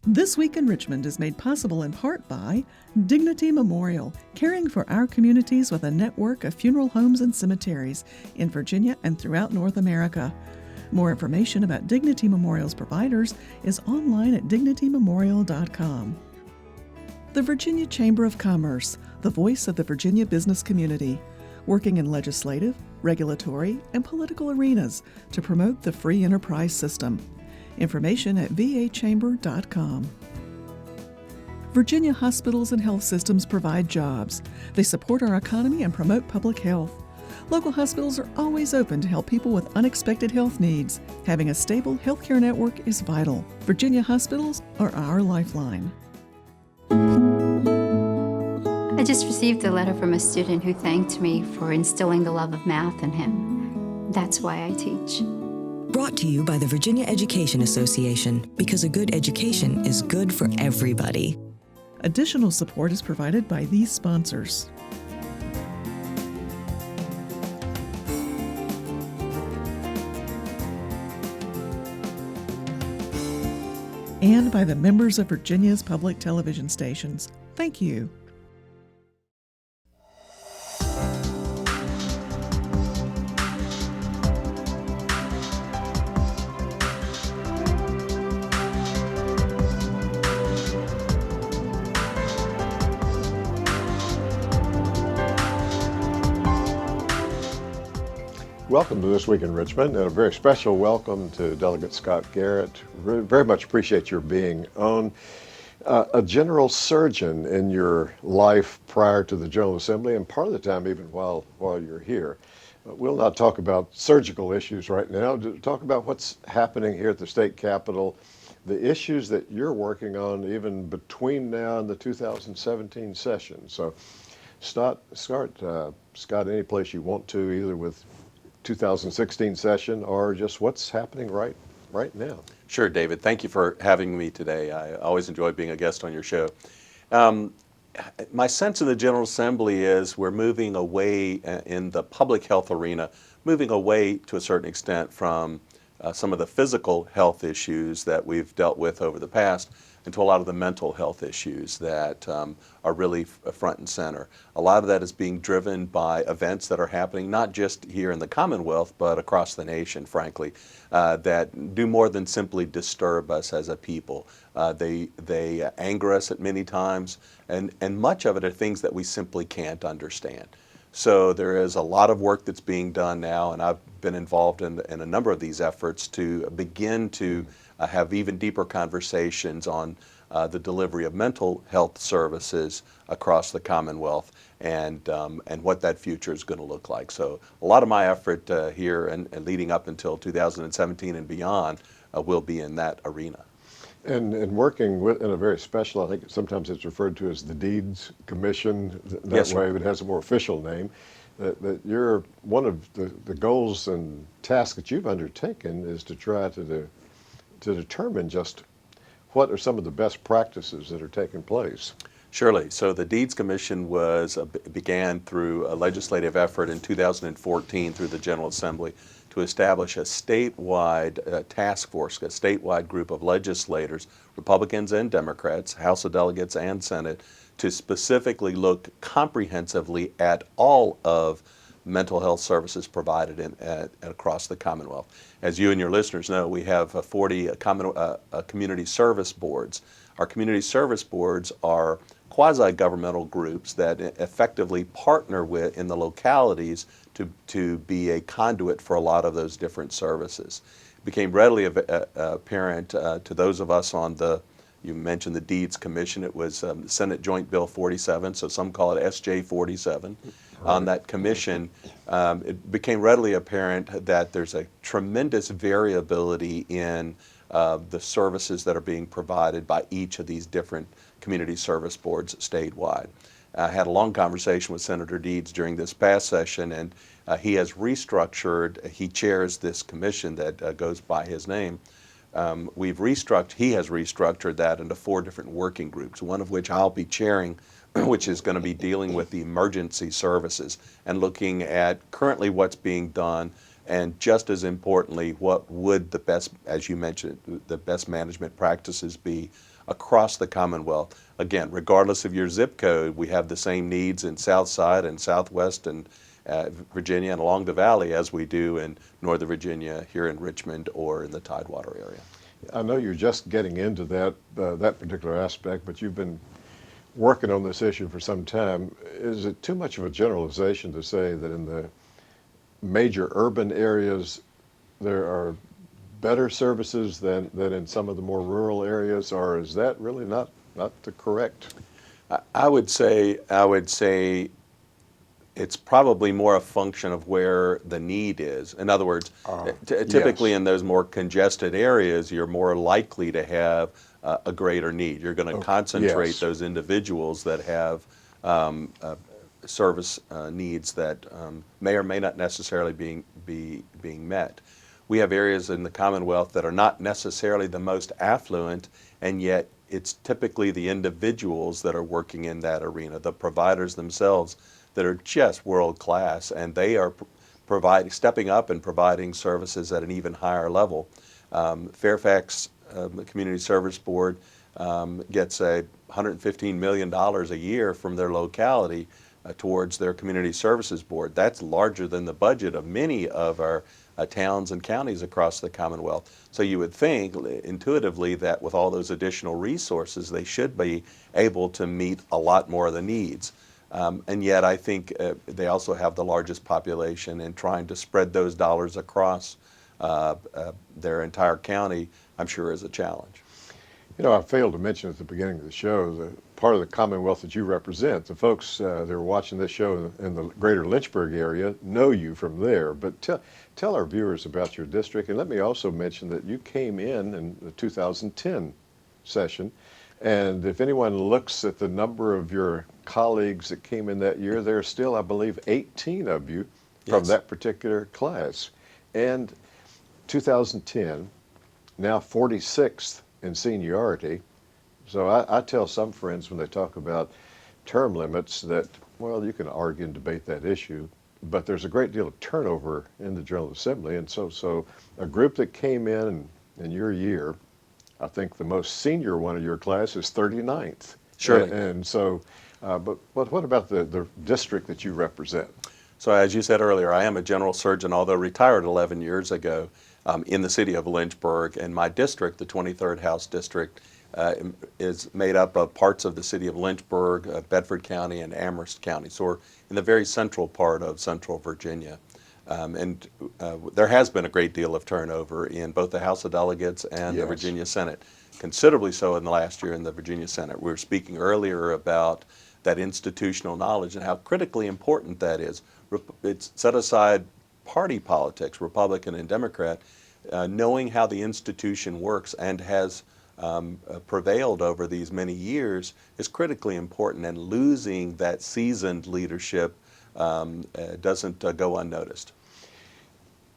This Week in Richmond is made possible in part by Dignity Memorial, caring for our communities with a network of funeral homes and cemeteries in Virginia and throughout North America. More information about Dignity Memorial's providers is online at dignitymemorial.com. The Virginia Chamber of Commerce, the voice of the Virginia business community, working in legislative, regulatory, and political arenas to promote the free enterprise system. Information at vachamber.com. Virginia hospitals and health systems provide jobs. They support our economy and promote public health. Local hospitals are always open to help people with unexpected health needs. Having a stable healthcare network is vital. Virginia hospitals are our lifeline. I just received a letter from a student who thanked me for instilling the love of math in him. That's why I teach. Brought to you by the Virginia Education Association, because a good education is good for everybody. Additional support is provided by these sponsors. And by the members of Virginia's public television stations. Thank you. Welcome to This Week in Richmond, and a very special welcome to Delegate Scott Garrett. Very much appreciate your being on. A general surgeon in your life prior to the General Assembly, and part of the time even while you're here. We'll not talk about surgical issues right now. Talk about what's happening here at the state capitol, the issues that you're working on even between now and the 2017 session. So start, Scott, any place you want to, either with 2016 session or just what's happening right now. Sure, David. Thank you for having me today. I always enjoy being a guest on your show. My sense in the General Assembly is we're moving away in the public health arena, moving away to a certain extent from some of the physical health issues that we've dealt with over the past into a lot of the mental health issues that are really front and center. A lot of that is being driven by events that are happening not just here in the Commonwealth, but across the nation, frankly, that do more than simply disturb us as a people. They anger us at many times, and much of it are things that we simply can't understand. So there is a lot of work that's being done now, and I've been involved in a number of these efforts to begin to have even deeper conversations on the delivery of mental health services across the Commonwealth and what that future is going to look like. So a lot of my effort here and leading up until 2017 and beyond will be in that arena. And working in a very special, I think sometimes it's referred to as the Deeds Commission, that Yes, way, sir. but it has a more official name. That you're one of the goals and tasks that you've undertaken is to try to determine just what are some of the best practices that are taking place. Surely. So the Deeds Commission began through a legislative effort in 2014 through the General Assembly to establish a statewide task force, a statewide group of legislators, Republicans and Democrats, House of Delegates and Senate, to specifically look comprehensively at all of mental health services provided across the Commonwealth. As you and your listeners know, we have 40 community service boards. Our community service boards are quasi-governmental groups that effectively partner with in the localities to be a conduit for a lot of those different services. It became readily apparent to those of us on you mentioned the Deeds Commission. It was Senate Joint Bill 47, so some call it SJ 47. On that commission, it became readily apparent that there's a tremendous variability in the services that are being provided by each of these different community service boards statewide. I had a long conversation with Senator Deeds during this past session, and he has restructured, he chairs this commission that goes by his name. He has restructured that into 4 different working groups, one of which I'll be chairing, which is going to be dealing with the emergency services and looking at currently what's being done And just as importantly, what would the best, as you mentioned, the best management practices be across the Commonwealth? Again, regardless of your zip code, we have the same needs in South Side and Southwest and Virginia and along the valley as we do in Northern Virginia, here in Richmond, or in the Tidewater area. I know you're just getting into that particular aspect, but you've been working on this issue for some time. Is it too much of a generalization to say that in the major urban areas there are better services than in some of the more rural areas, or is that really not the correct? I would say it's probably more a function of where the need is. In other words, typically yes. in those more congested areas, you're more likely to have a greater need. You're going to concentrate yes. those individuals that have service needs that may or may not necessarily be being met. We have areas in the Commonwealth that are not necessarily the most affluent, and yet it's typically the individuals that are working in that arena, the providers themselves, that are just world class, and they are stepping up and providing services at an even higher level. Fairfax Community Service Board gets $115 million a year from their locality towards their Community Services Board. That's larger than the budget of many of our towns and counties across the Commonwealth. So you would think intuitively that with all those additional resources, they should be able to meet a lot more of the needs. And yet I think they also have the largest population, and trying to spread those dollars across their entire county, I'm sure, is a challenge. You know, I failed to mention at the beginning of the show, the part of the Commonwealth that you represent. The folks that are watching this show in the greater Lynchburg area know you from there. But tell our viewers about your district. And let me also mention that you came in the 2010 session. And if anyone looks at the number of your colleagues that came in that year, there are still, I believe, 18 of you from Yes. that particular class. And 2010, now 46th in seniority. So I tell some friends when they talk about term limits that, well, you can argue and debate that issue, but there's a great deal of turnover in the General Assembly. And so a group that came in your year, I think the most senior one of your class is 39th. Surely. And so, but what about the district that you represent? So as you said earlier, I am a general surgeon, although retired 11 years ago, in the city of Lynchburg. And my district, the 23rd House District, is made up of parts of the city of Lynchburg, Bedford County, and Amherst County. So we're in the very central part of central Virginia. And there has been a great deal of turnover in both the House of Delegates and the Yes. Virginia Senate, considerably so in the last year in the Virginia Senate. We were speaking earlier about that institutional knowledge and how critically important that is. It's set aside party politics, Republican and Democrat, knowing how the institution works and has prevailed over these many years is critically important, and losing that seasoned leadership doesn't go unnoticed.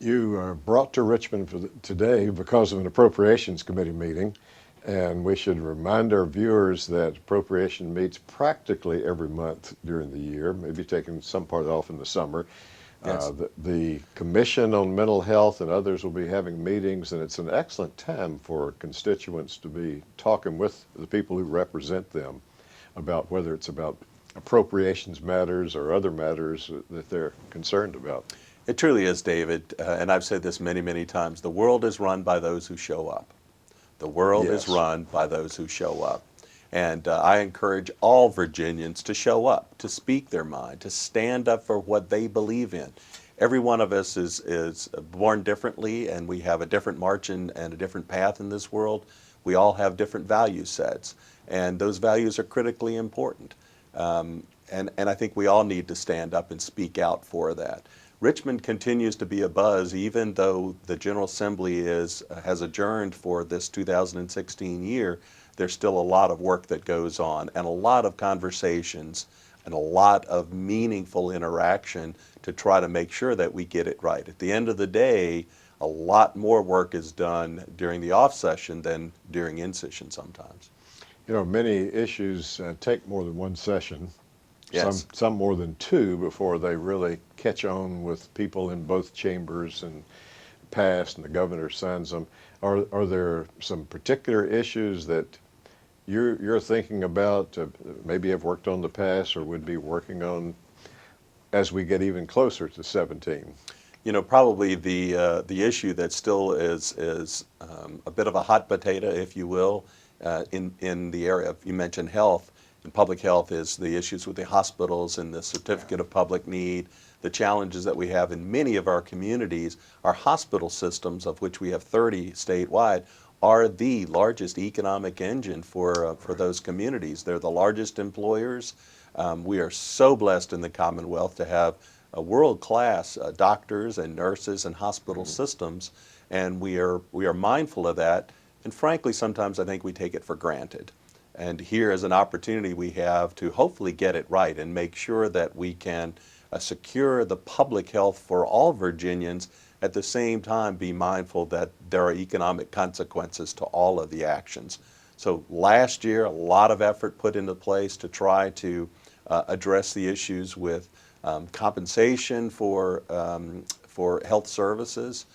You are brought to Richmond today because of an Appropriations Committee meeting, and we should remind our viewers that Appropriation meets practically every month during the year, maybe taking some part off in the summer. Yes. The Commission on Mental Health and others will be having meetings, and it's an excellent time for constituents to be talking with the people who represent them about whether it's about appropriations matters or other matters that they're concerned about. It truly is, David, and I've said this many, many times. The world is run by those who show up. The world Yes. is run by those who show up. And I encourage all Virginians to show up, to speak their mind, to stand up for what they believe in. Every one of us is born differently, and we have a different march and a different path in this world. We all have different value sets, and those values are critically important. And I think we all need to stand up and speak out for that. Richmond continues to be abuzz, even though the General Assembly has adjourned for this 2016 year. There's still a lot of work that goes on, and a lot of conversations, and a lot of meaningful interaction to try to make sure that we get it right. At the end of the day, a lot more work is done during the off session than during in session sometimes. You know, many issues take more than one session, Yes. some more than two before they really catch on with people in both chambers and pass and the governor signs them. Are there some particular issues that you're thinking about, maybe have worked on in the past or would be working on as we get even closer to 17? You know, probably the issue that still is a bit of a hot potato, if you will, in the area of, you mentioned health and public health, is the issues with the hospitals and the certificate of public need. The challenges that we have in many of our communities, our hospital systems, of which we have 30 statewide, are the largest economic engine for those communities. They're the largest employers. We are so blessed in the Commonwealth to have world-class doctors and nurses and hospital systems, and we are mindful of that. And frankly, sometimes I think we take it for granted. And here is an opportunity we have to hopefully get it right and make sure that we can secure the public health for all Virginians, at the same time be mindful that there are economic consequences to all of the actions. So last year, a lot of effort put into place to try to address the issues with compensation for health services,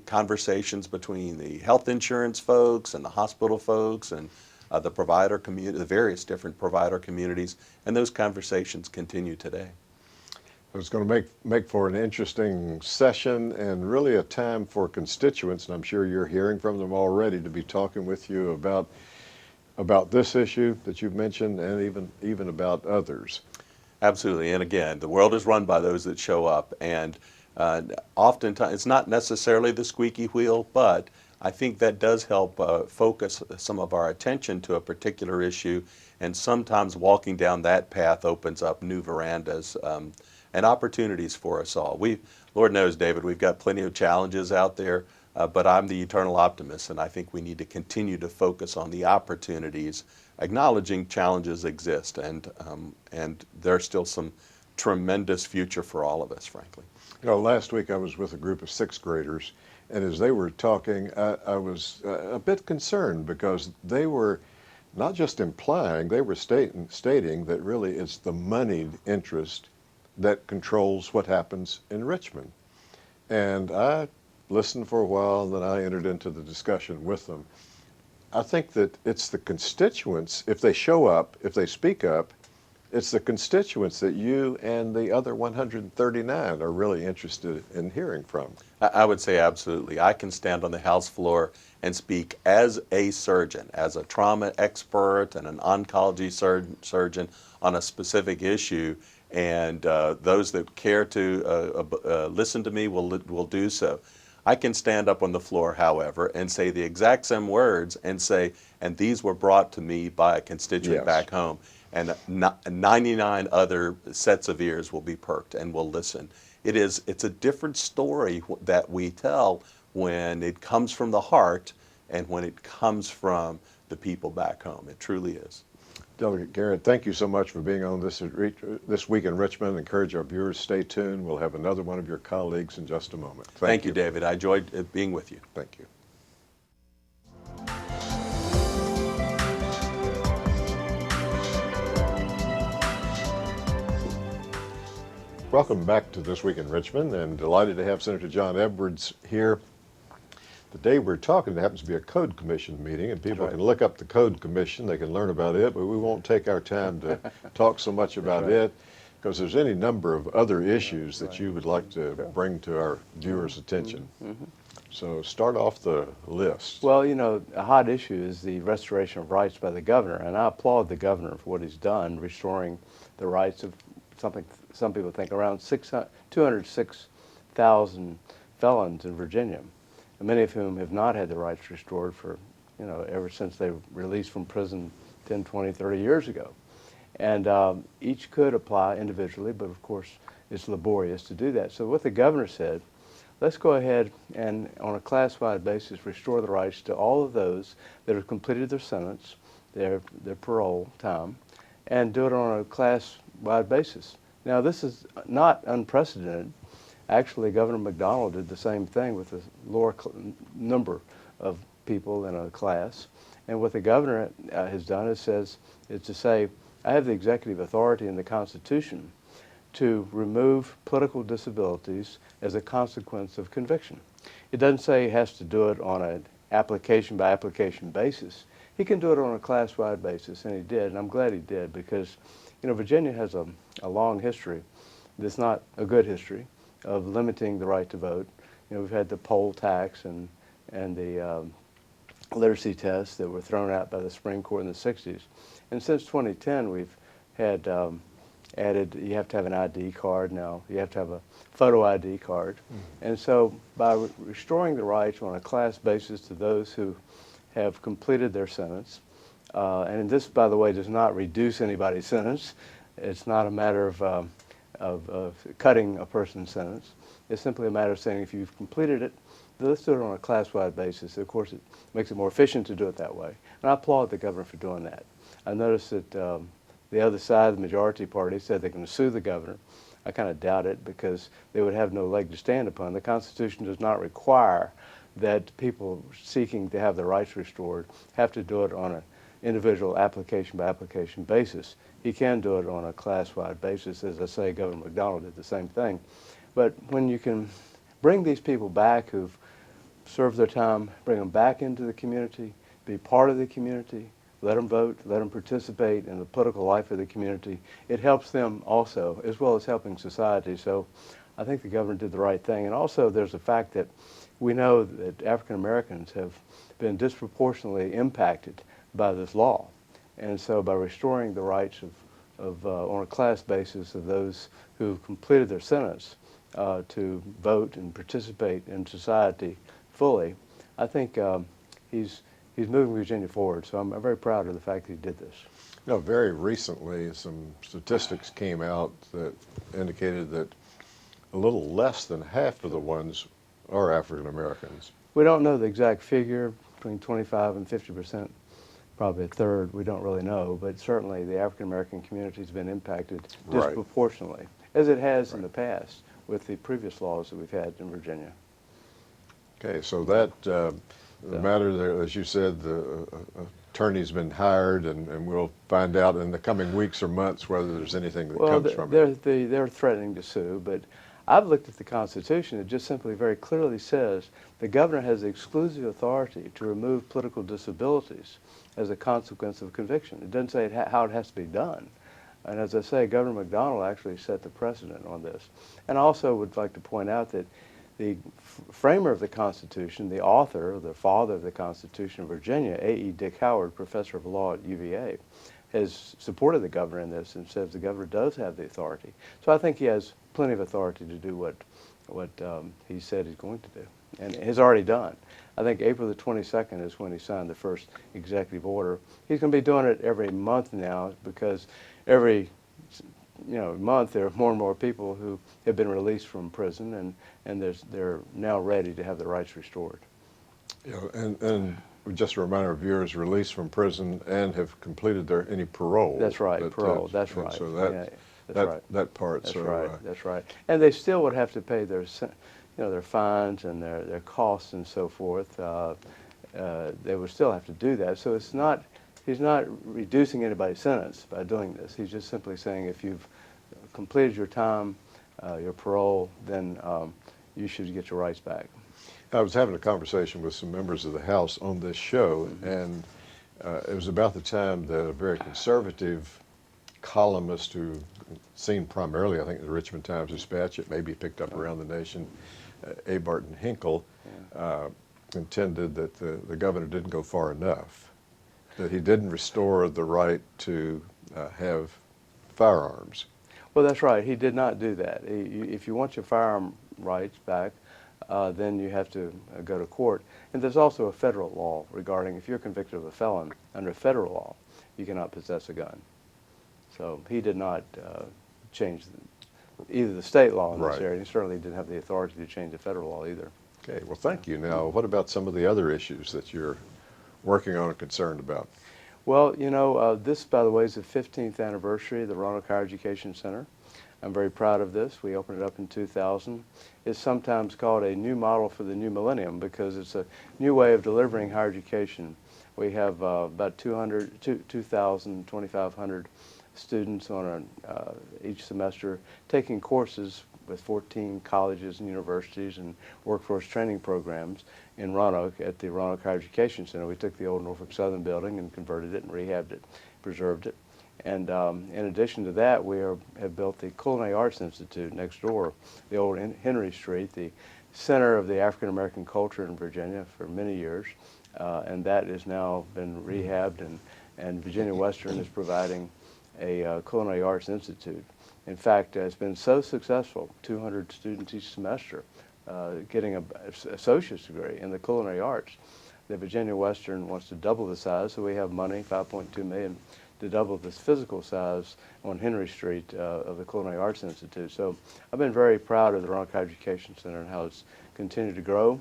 conversations between the health insurance folks and the hospital folks and the provider community, the various different provider communities, and those conversations continue today. It's going to make for an interesting session and really a time for constituents, and I'm sure you're hearing from them already, to be talking with you about this issue that you've mentioned and even about others. Absolutely, and again, the world is run by those that show up, and oftentimes it's not necessarily the squeaky wheel, but I think that does help focus some of our attention to a particular issue, and sometimes walking down that path opens up new verandas and opportunities for us all. Lord knows, David, we've got plenty of challenges out there, but I'm the eternal optimist, and I think we need to continue to focus on the opportunities, acknowledging challenges exist, and there's still some tremendous future for all of us, frankly. You know, last week I was with a group of sixth graders, and as they were talking, I was a bit concerned because they were not just implying, they were stating that really it's the moneyed interest that controls what happens in Richmond. And I listened for a while, and then I entered into the discussion with them. I think that it's the constituents, if they show up, if they speak up, it's the constituents that you and the other 139 are really interested in hearing from. I would say absolutely. I can stand on the House floor and speak as a surgeon, as a trauma expert and an oncology surgeon on a specific issue, and those that care to listen to me will do so. I can stand up on the floor, however, and say the exact same words and say, and these were brought to me by a constituent back home, and 99 other sets of ears will be perked and will listen. It's a different story that we tell when it comes from the heart and when it comes from the people back home. It truly is. Delegate Garrett, thank you so much for being on this week in Richmond. Encourage our viewers, stay tuned. We'll have another one of your colleagues in just a moment. Thank you, David. I enjoyed being with you. Thank you. Welcome back to This Week in Richmond, and delighted to have Senator John Edwards here. The day we're talking, it happens to be a Code Commission meeting, and people can look up the Code Commission, they can learn about it, but we won't take our time to talk so much about it, because there's any number of other issues that you would like to bring to our viewers' attention. So start off the list. Well, you know, a hot issue is the restoration of rights by the governor, and I applaud the governor for what he's done, restoring the rights of something some people think around 206,000 felons in Virginia, many of whom have not had their rights restored for, you know, ever since they were released from prison 10, 20, 30 years ago. And each could apply individually, but of course it's laborious to do that. So what the governor said, let's go ahead and on a class-wide basis restore the rights to all of those that have completed their sentence, their parole time, and do it on a class-wide basis. Now this is not unprecedented. Actually, Governor McDonald did the same thing with a lower number of people in a class. And what the governor has done is to say, I have the executive authority in the Constitution to remove political disabilities as a consequence of conviction. It doesn't say he has to do it on an application by application basis. He can do it on a class-wide basis, and he did, and I'm glad he did, because Virginia has a long history, that's not a good history, of limiting the right to vote. We've had the poll tax and the literacy tests that were thrown out by the Supreme Court in the 60s. And since 2010, we've had added, you have to have an ID card now, you have to have a photo ID card. And so by restoring the rights on a class basis to those who have completed their sentence, and this, by the way, does not reduce anybody's sentence. It's not a matter of cutting a person's sentence. It's simply a matter of saying if you've completed it, let's do it on a class-wide basis. Of course, it makes it more efficient to do it that way. And I applaud the governor for doing that. I noticed that the other side, the majority party, said they're going to sue the governor. I kind of doubt it because they would have no leg to stand upon. The Constitution does not require that people seeking to have their rights restored have to do it on an individual application by application basis. He can do it on a class-wide basis. As I say, Governor McDonald did the same thing. But when you can bring these people back who've served their time, bring them back into the community, be part of the community, let them vote, let them participate in the political life of the community, it helps them also, as well as helping society. So I think the governor did the right thing. And also there's the fact that we know that African Americans have been disproportionately impacted by this law. And so by restoring the rights of on a class basis of those who've completed their sentence to vote and participate in society fully, I think he's moving Virginia forward. So I'm very proud of the fact that he did this. Very recently, some statistics came out that indicated that a little less than half of the ones are African Americans. We don't know the exact figure, between 25 and 50%, probably a third, we don't really know, but certainly the African American community has been impacted disproportionately, as it has in the past with the previous laws that we've had in Virginia. Okay, so that, the matter there, as you said, the attorney's been hired, and we'll find out in the coming weeks or months whether there's anything that comes from it. They're threatening to sue, but I've looked at the Constitution. It just simply very clearly says the governor has exclusive authority to remove political disabilities as a consequence of conviction. It doesn't say how it has to be done. And as I say, Governor McDonald actually set the precedent on this. And I also would like to point out that the framer of the Constitution, the author, the father of the Constitution of Virginia, A.E. Dick Howard, professor of law at UVA, has supported the governor in this and says the governor does have the authority. So I think he has plenty of authority to do what he said he's going to do, and has already done. I think April the 22nd is when he signed the first executive order. He's going to be doing it every month now because every month there are more and more people who have been released from prison, and they're now ready to have their rights restored. And just a reminder of viewers, released from prison and have completed any parole. That's right, parole. That's right. So that part. That's right. That's right. And they still would have to pay their fines and their costs and so forth. They would still have to do that. So it's not. He's not reducing anybody's sentence by doing this. He's just simply saying if you've completed your time, your parole, then you should get your rights back. I was having a conversation with some members of the House on this show, and it was about the time that a very conservative columnist who seen primarily, I think, in the Richmond Times-Dispatch, it may be picked up around the nation, A. Barton Hinkle, contended that the governor didn't go far enough, that he didn't restore the right to have firearms. Well, that's right. He did not do that. If you want your firearm rights back, then you have to go to court. And there's also a federal law regarding if you're convicted of a felon under federal law, you cannot possess a gun. So he did not change either the state law in this area. He certainly didn't have the authority to change the federal law either. Okay, well, thank you. Now, what about some of the other issues that you're working on and concerned about? Well, this, by the way, is the 15th anniversary of the Roanoke Higher Education Center. I'm very proud of this. We opened it up in 2000. It's sometimes called a new model for the new millennium because it's a new way of delivering higher education. We have about 2,000, 2,500 students on each semester taking courses with 14 colleges and universities and workforce training programs in Roanoke at the Roanoke Higher Education Center. We took the old Norfolk Southern building and converted it and rehabbed it, preserved it. And in addition to that, we have built the Culinary Arts Institute next door, the old Henry Street, the center of the African American culture in Virginia for many years. And that has now been rehabbed, and Virginia Western is providing a Culinary Arts Institute. In fact, it's been so successful, 200 students each semester getting an associate's degree in the culinary arts, that Virginia Western wants to double the size, so we have money, $5.2 million, to double this physical size on Henry Street of the Culinary Arts Institute. So I've been very proud of the Roanoke Higher Education Center and how it's continued to grow.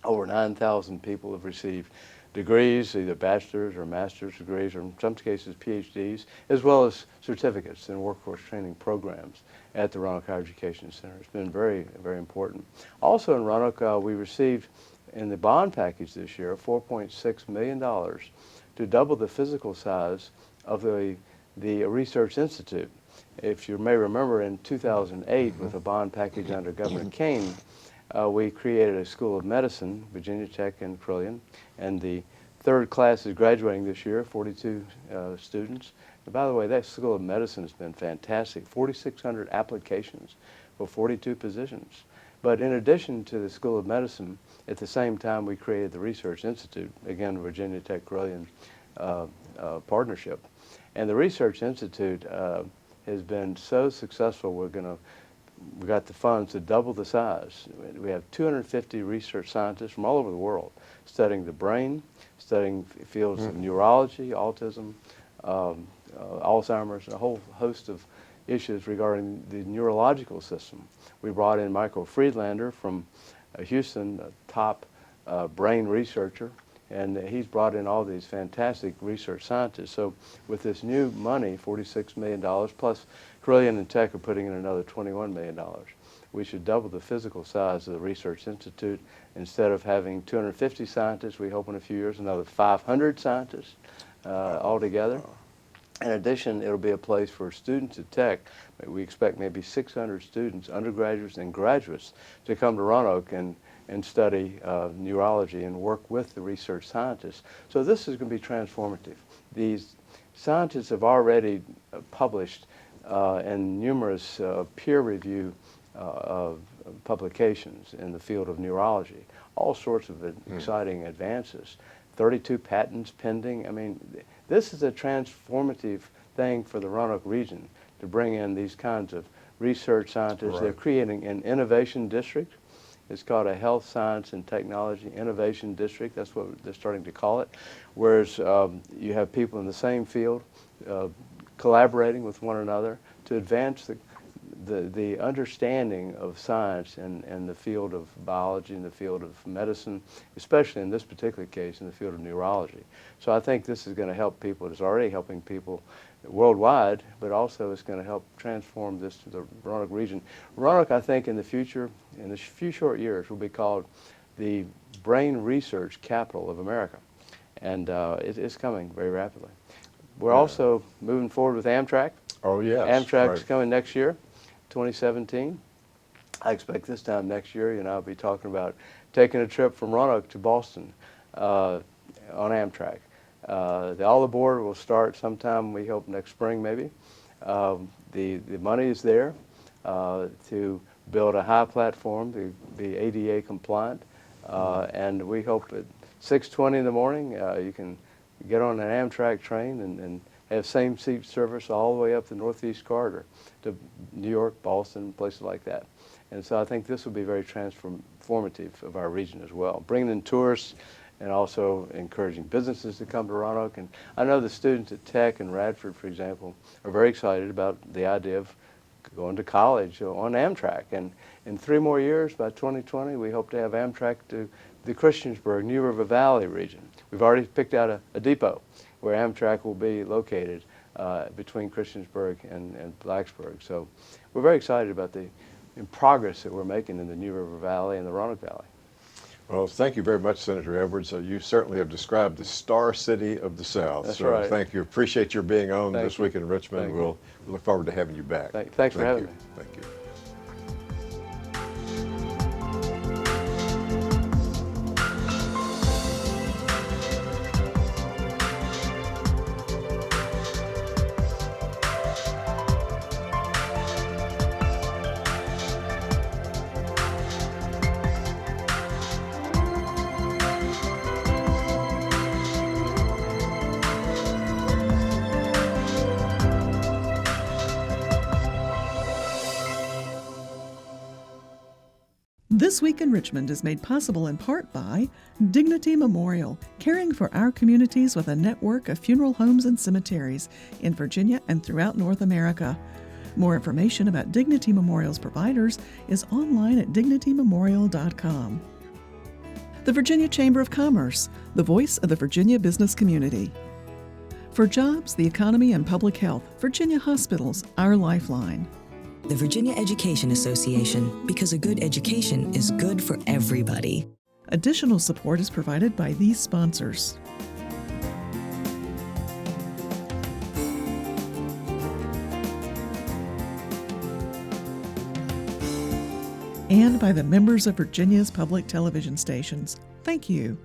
Over 9,000 people have received degrees, either bachelor's or master's degrees, or in some cases PhDs, as well as certificates in workforce training programs at the Roanoke Higher Education Center. It's been very, very important. Also in Roanoke, we received in the bond package this year $4.6 million to double the physical size of the Research Institute. If you may remember, in 2008, with a bond package under Governor Kane, we created a School of Medicine, Virginia Tech and Carilion, and the third class is graduating this year, 42 students. And by the way, that School of Medicine has been fantastic, 4,600 applications for 42 positions. But in addition to the School of Medicine, at the same time we created the Research Institute, again, Virginia Tech Carilion partnership. And the Research Institute has been so successful, we got the funds to double the size. We have 250 research scientists from all over the world studying the brain, studying fields of neurology, autism, Alzheimer's, a whole host of issues regarding the neurological system. We brought in Michael Friedlander from Houston, a top brain researcher, and he's brought in all these fantastic research scientists. So with this new money, $46 million, plus Carilion and Tech are putting in another $21 million, we should double the physical size of the Research Institute. Instead of having 250 scientists, we hope in a few years another 500 scientists altogether. In addition, it'll be a place for students at Tech. We expect maybe 600 students, undergraduates and graduates, to come to Roanoke and study neurology and work with the research scientists. So this is going to be transformative. These scientists have already published in numerous peer review publications in the field of neurology, all sorts of exciting advances. 32 patents pending. I mean, this is a transformative thing for the Roanoke region to bring in these kinds of research scientists. Right. They're creating an innovation district. It's called a Health Science and Technology Innovation District. That's what they're starting to call it. Whereas you have people in the same field collaborating with one another to advance the understanding of science and the field of biology and the field of medicine, especially in this particular case in the field of neurology. So I think this is going to help people. It's already helping people worldwide, but also it's going to help transform this to the Roanoke region. Roanoke, I think, in the future, in a few short years, will be called the brain research capital of America. And it's coming very rapidly. We're also moving forward with Amtrak. Oh, yes. Amtrak's coming next year, 2017. I expect this time next year, I'll be talking about taking a trip from Roanoke to Boston on Amtrak. All aboard will start sometime, we hope, next spring maybe. The money is there to build a high platform to be ADA compliant, and we hope at 6:20 in the morning you can get on an Amtrak train and have same seat service all the way up the Northeast Corridor to New York, Boston, places like that. And so I think this will be very transformative of our region as well, bringing in tourists and also encouraging businesses to come to Roanoke. And I know the students at Tech and Radford, for example, are very excited about the idea of going to college on Amtrak. And in 3 more years, by 2020, we hope to have Amtrak to the Christiansburg, New River Valley region. We've already picked out a depot where Amtrak will be located between Christiansburg and Blacksburg. So we're very excited about the progress that we're making in the New River Valley and the Roanoke Valley. Well, thank you very much, Senator Edwards. You certainly have described the star city of the South. That's so right. Thank you. Appreciate your being on Thank This you. Week in Richmond. Thank We'll look forward to having you back. Thanks for having you. me. Thank you. This Week in Richmond is made possible in part by Dignity Memorial, caring for our communities with a network of funeral homes and cemeteries in Virginia and throughout North America. More information about Dignity Memorial's providers is online at dignitymemorial.com. The Virginia Chamber of Commerce, the voice of the Virginia business community. For jobs, the economy, and public health, Virginia Hospitals, our lifeline. The Virginia Education Association, because a good education is good for everybody. Additional support is provided by these sponsors. And by the members of Virginia's public television stations. Thank you.